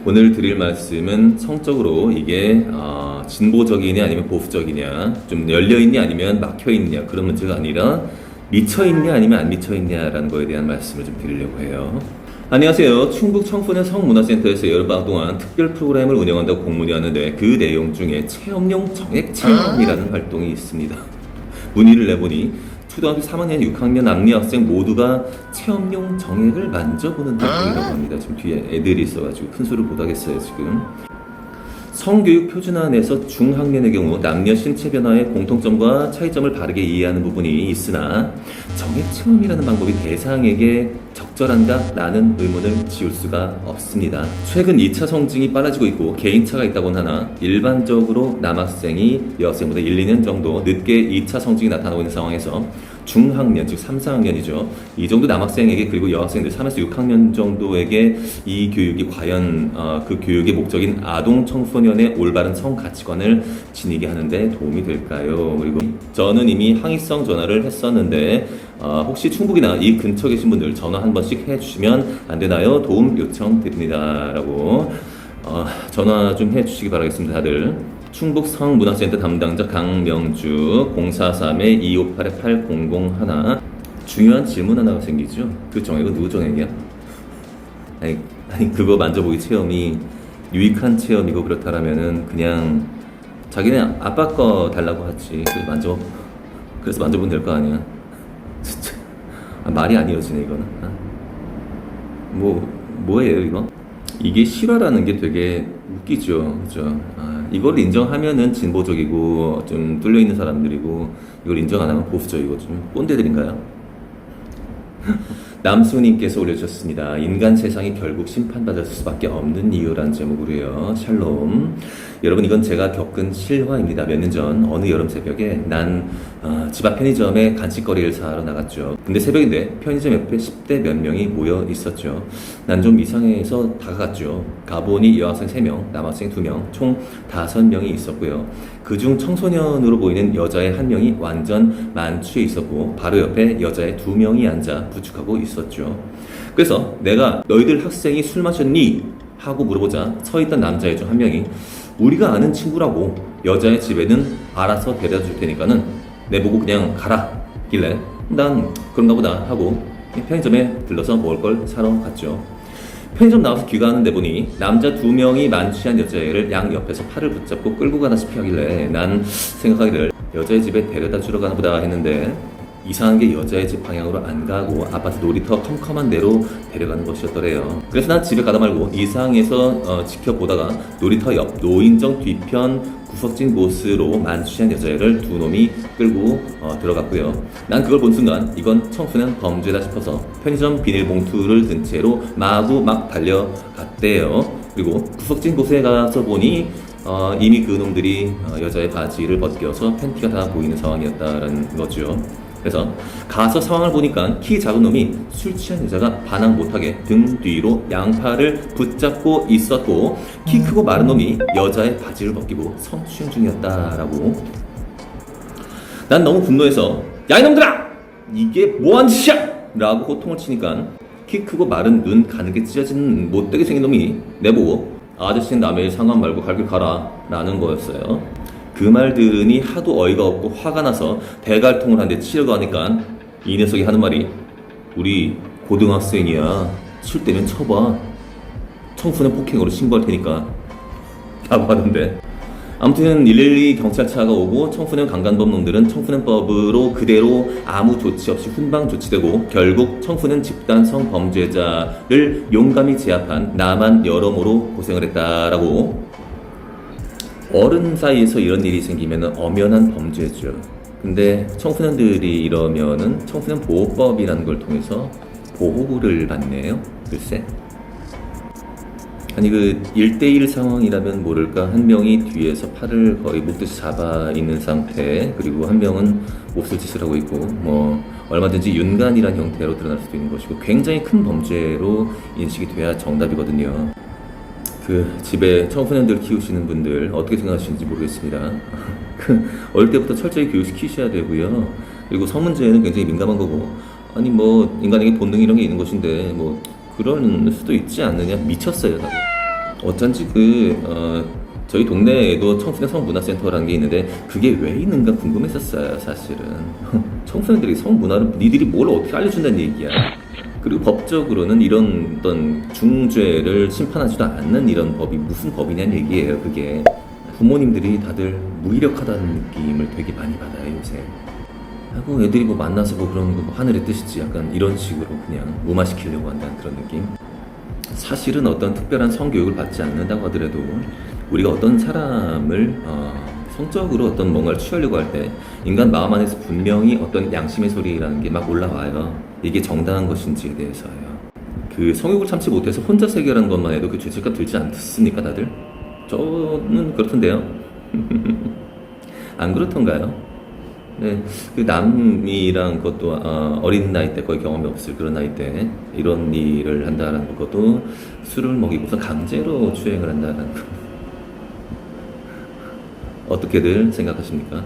오늘 드릴 말씀은 성적으로 이게 진보적이냐 아니면 보수적이냐, 좀 열려있냐 아니면 막혀있냐 그런 문제가 아니라 미쳐있냐 아니면 안 미쳐있냐라는 거에 대한 말씀을 좀 드리려고 해요. 안녕하세요. 충북 청소년 성문화센터에서 여름방학 동안 특별 프로그램을 운영한다고 공문이 왔는데 그 내용 중에 체험용 정액 체험이라는 활동이 있습니다. 문의를 내보니 초등학교 3학년, 6학년 남녀 학생 모두가 체험용 정액을 만져보는 활동이라고 합니다. 지금 뒤에 애들이 있어가지고 큰 소리를 못 하겠어요, 지금. 성교육 표준안에서 중학년의 경우 남녀 신체 변화의 공통점과 차이점을 바르게 이해하는 부분이 있으나 정액 체험이라는 방법이 대상에게 적절한가? 라는 의문을 지울 수가 없습니다. 최근 2차 성징이 빨라지고 있고 개인차가 있다고는 하나 일반적으로 남학생이 여학생보다 1, 2년 정도 늦게 2차 성징이 나타나고 있는 상황에서 중학년, 즉 3, 4학년이죠. 이 정도 남학생에게 그리고 여학생들 3에서 6학년 정도에게 이 교육이 과연 그 교육의 목적인 아동 청소년의 올바른 성 가치관을 지니게 하는데 도움이 될까요? 그리고 저는 이미 항의성 전화를 했었는데 혹시 충북이나 이 근처 계신 분들 전화 한 번씩 해주시면 안 되나요? 도움 요청드립니다. 라고 전화 좀 해주시기 바라겠습니다. 다들. 충북 성문화센터 담당자 강명주 043-258-8001. 중요한 질문 하나가 생기죠. 그 정액은 누구 정액이야? 아니 그거 만져보기 체험이 유익한 체험이고 그렇다라면은 그냥 자기네 아빠 거 달라고 하지. 그래서 만져보면 될 거 아니야. 진짜 말이 안 이어지네 이거는. 뭐예요 이거? 이게 실화라는 게 되게 웃기죠, 그죠? 이걸 인정하면은 진보적이고 좀 뚫려 있는 사람들이고 이걸 인정 안 하면 보수적이고 좀 꼰대들인가요? 남수님께서 올려주셨습니다. 인간 세상이 결국 심판받을 수밖에 없는 이유란 제목으로요. 샬롬. 여러분 이건 제가 겪은 실화입니다. 몇 년 전 어느 여름 새벽에 난 집 앞 편의점에 간식거리를 사러 나갔죠. 근데 새벽인데 편의점 옆에 10대 몇 명이 모여 있었죠. 난 좀 이상해서 다가갔죠. 가보니 여학생 3명, 남학생 2명, 총 5명이 있었고요. 그중 청소년으로 보이는 여자애 1명이 완전 만취해 있었고 바로 옆에 여자애 2명이 앉아 부축하고 있었죠. 그래서 내가 너희들 학생이 술 마셨니? 하고 물어보자 서있던 남자애 중 1명이 우리가 아는 친구라고 여자의 집에는 알아서 데려다 줄 테니까는 내보고 그냥 가라 길래 난 그런가 보다 하고 편의점에 들러서 먹을 걸 사러 갔죠. 편의점 나와서 귀가하는데 보니 남자 2명이 만취한 여자애를 양 옆에서 팔을 붙잡고 끌고 가다시피 하길래 난 생각하기를 여자의 집에 데려다 주러 가나 보다 했는데 이상한 게 여자의 집 방향으로 안 가고 아파트 놀이터 컴컴한 데로 데려가는 것이었더래요. 그래서 난 집에 가다 말고 이상해서 지켜보다가 놀이터 옆 노인정 뒤편 구석진 곳으로 만취한 여자애를 2놈이 끌고 들어갔고요. 난 그걸 본 순간 이건 청소년 범죄다 싶어서 편의점 비닐봉투를 든 채로 마구 막 달려갔대요. 그리고 구석진 곳에 가서 보니 이미 그 놈들이 여자의 바지를 벗겨서 팬티가 다 보이는 상황이었다는 거죠. 그래서 가서 상황을 보니까 키 작은 놈이 술 취한 여자가 반항 못하게 등 뒤로 양팔을 붙잡고 있었고 키 크고 마른 놈이 여자의 바지를 벗기고 성추행 중이었다라고. 난 너무 분노해서 야 이놈들아! 이게 뭐한 짓이야! 라고 호통을 치니까 키 크고 마른 눈 가늘게 찢어진 못되게 생긴 놈이 내보고 아저씨는 남의 상관 말고 갈 길 가라 라는 거였어요. 그 말 들으니 하도 어이가 없고 화가 나서 대갈통을 한 대 치려고 하니까 이 녀석이 하는 말이 우리 고등학생이야. 술 때면 쳐봐. 청소년 폭행으로 신고할 테니까 라고 하던데 아무튼 112 경찰차가 오고 청소년 강간범 놈들은 청소년법으로 그대로 아무 조치 없이 훈방 조치되고 결국 청소년 집단 성범죄자를 용감히 제압한 나만 여러모로 고생을 했다라고. 어른 사이에서 이런 일이 생기면 엄연한 범죄죠. 근데 청소년들이 이러면은 청소년 보호법이라는 걸 통해서 보호를 받네요. 글쎄. 아니 그 1대1 상황이라면 모를까 한 명이 뒤에서 팔을 거의 묶듯이 잡아 있는 상태 그리고 한 명은 몹쓸 짓을 하고 있고 뭐 얼마든지 윤간이란 형태로 드러날 수도 있는 것이고 굉장히 큰 범죄로 인식이 돼야 정답이거든요. 그 집에 청소년들 키우시는 분들 어떻게 생각하시는지 모르겠습니다. 어릴 때부터 철저히 교육시키셔야 되고요. 그리고 성 문제에는 굉장히 민감한 거고 아니 뭐 인간에게 본능 이런 게 있는 것인데 뭐 그럴 수도 있지 않느냐. 미쳤어요 다들. 어쩐지 저희 동네에도 청소년 성문화센터라는 게 있는데 그게 왜 있는가 궁금했었어요, 사실은. 청소년들이 성문화를 니들이 뭘 어떻게 알려준다는 얘기야. 그리고 법적으로는 이런 어떤 중죄를 심판하지도 않는 이런 법이 무슨 법이냐는 얘기예요, 그게. 부모님들이 다들 무기력하다는 느낌을 되게 많이 받아요, 요새. 하고 애들이 뭐 만나서 뭐 그런 거 뭐 하늘의 뜻이지 약간 이런 식으로 그냥 무마시키려고 한다는 그런 느낌. 사실은 어떤 특별한 성교육을 받지 않는다고 하더라도 우리가 어떤 사람을 성적으로 어떤 뭔가를 취하려고 할 때 인간 마음 안에서 분명히 어떤 양심의 소리라는 게 막 올라와요. 이게 정당한 것인지에 대해서요. 그 성욕을 참지 못해서 혼자서 해결하는 것만 해도 그 죄책감 들지 않습니까, 다들? 저는 그렇던데요. 안 그렇던가요? 네, 그 남이랑 그것도 어린 나이 때 거의 경험이 없을 그런 나이 때 이런 일을 한다는 것도 술을 먹이고서 강제로 추행을 한다는 거. 어떻게들 생각하십니까?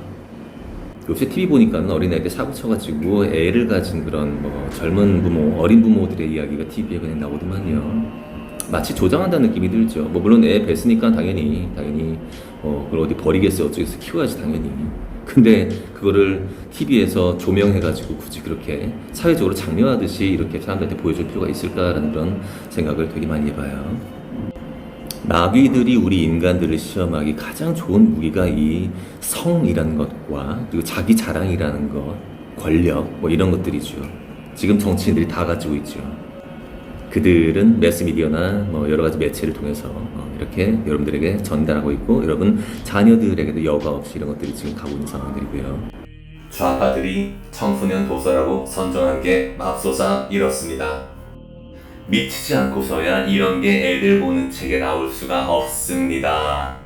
요새 TV 보니까는 어린 나이 때 사고 쳐가지고 애를 가진 그런 뭐 젊은 부모, 어린 부모들의 이야기가 TV에 그냥 나오더만요. 마치 조장한다는 느낌이 들죠. 뭐 물론 애 뱃으니까 당연히 그걸 어디 버리겠어요, 어쩌겠어, 키워야지 당연히. 근데 그거를 TV에서 조명해가지고 굳이 그렇게 사회적으로 장려하듯이 이렇게 사람들한테 보여줄 필요가 있을까라는 그런 생각을 되게 많이 해봐요. 마귀들이 우리 인간들을 시험하기 가장 좋은 무기가 이 성이라는 것과 그리고 자기 자랑이라는 것, 권력 뭐 이런 것들이죠. 지금 정치인들이 다 가지고 있죠. 그들은 매스미디어나 뭐 여러 가지 매체를 통해서 이렇게 여러분들에게 전달하고 있고 여러분 자녀들에게도 여과 없이 이런 것들이 지금 가고 있는 상황들이고요. 좌파들이 청소년 도서라고 선정한 게 맙소사 이렇습니다. 미치지 않고서야 이런 게 애들 보는 책에 나올 수가 없습니다.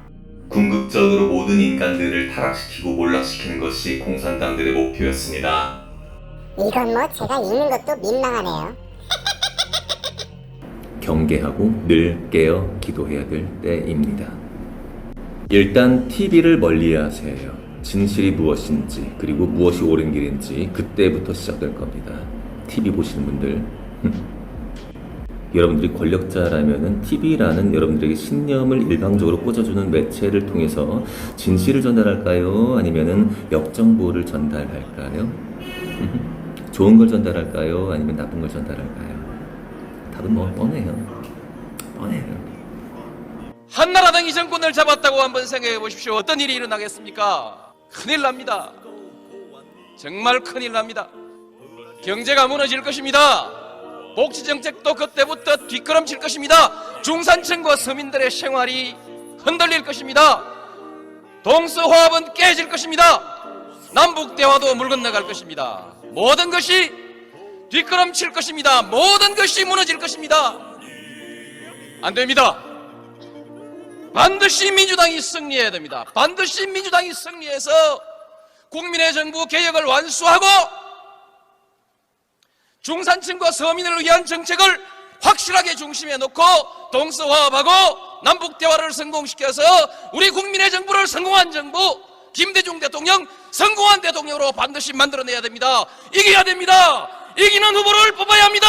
궁극적으로 모든 인간들을 타락시키고 몰락시키는 것이 공산당들의 목표였습니다. 이건 뭐 제가 읽는 것도 민망하네요. 경계하고 늘 깨어 기도해야 될 때입니다. 일단 TV를 멀리하세요. 진실이 무엇인지 그리고 무엇이 옳은 길인지 그때부터 시작될 겁니다. TV 보시는 분들 여러분들이 권력자라면은 TV라는 여러분들에게 신념을 일방적으로 꽂아주는 매체를 통해서 진실을 전달할까요? 아니면은 역정보를 전달할까요? 좋은 걸 전달할까요? 아니면 나쁜 걸 전달할까요? 답은 뭐 뻔해요. 한나라당이 정권을 잡았다고 한번 생각해 보십시오. 어떤 일이 일어나겠습니까? 큰일 납니다. 정말 큰일 납니다. 경제가 무너질 것입니다. 복지정책도 그때부터 뒷걸음칠 것입니다. 중산층과 서민들의 생활이 흔들릴 것입니다. 동서화합은 깨질 것입니다. 남북대화도 물 건너갈 것입니다. 모든 것이 뒷걸음칠 것입니다. 모든 것이 무너질 것입니다. 안 됩니다. 반드시 민주당이 승리해야 됩니다. 반드시 민주당이 승리해서 국민의 정부 개혁을 완수하고 중산층과 서민을 위한 정책을 확실하게 중심에 놓고 동서화합하고 남북대화를 성공시켜서 우리 국민의 정부를 성공한 정부, 김대중 대통령 성공한 대통령으로 반드시 만들어내야 됩니다. 이겨야 됩니다. 이기는 후보를 뽑아야 합니다.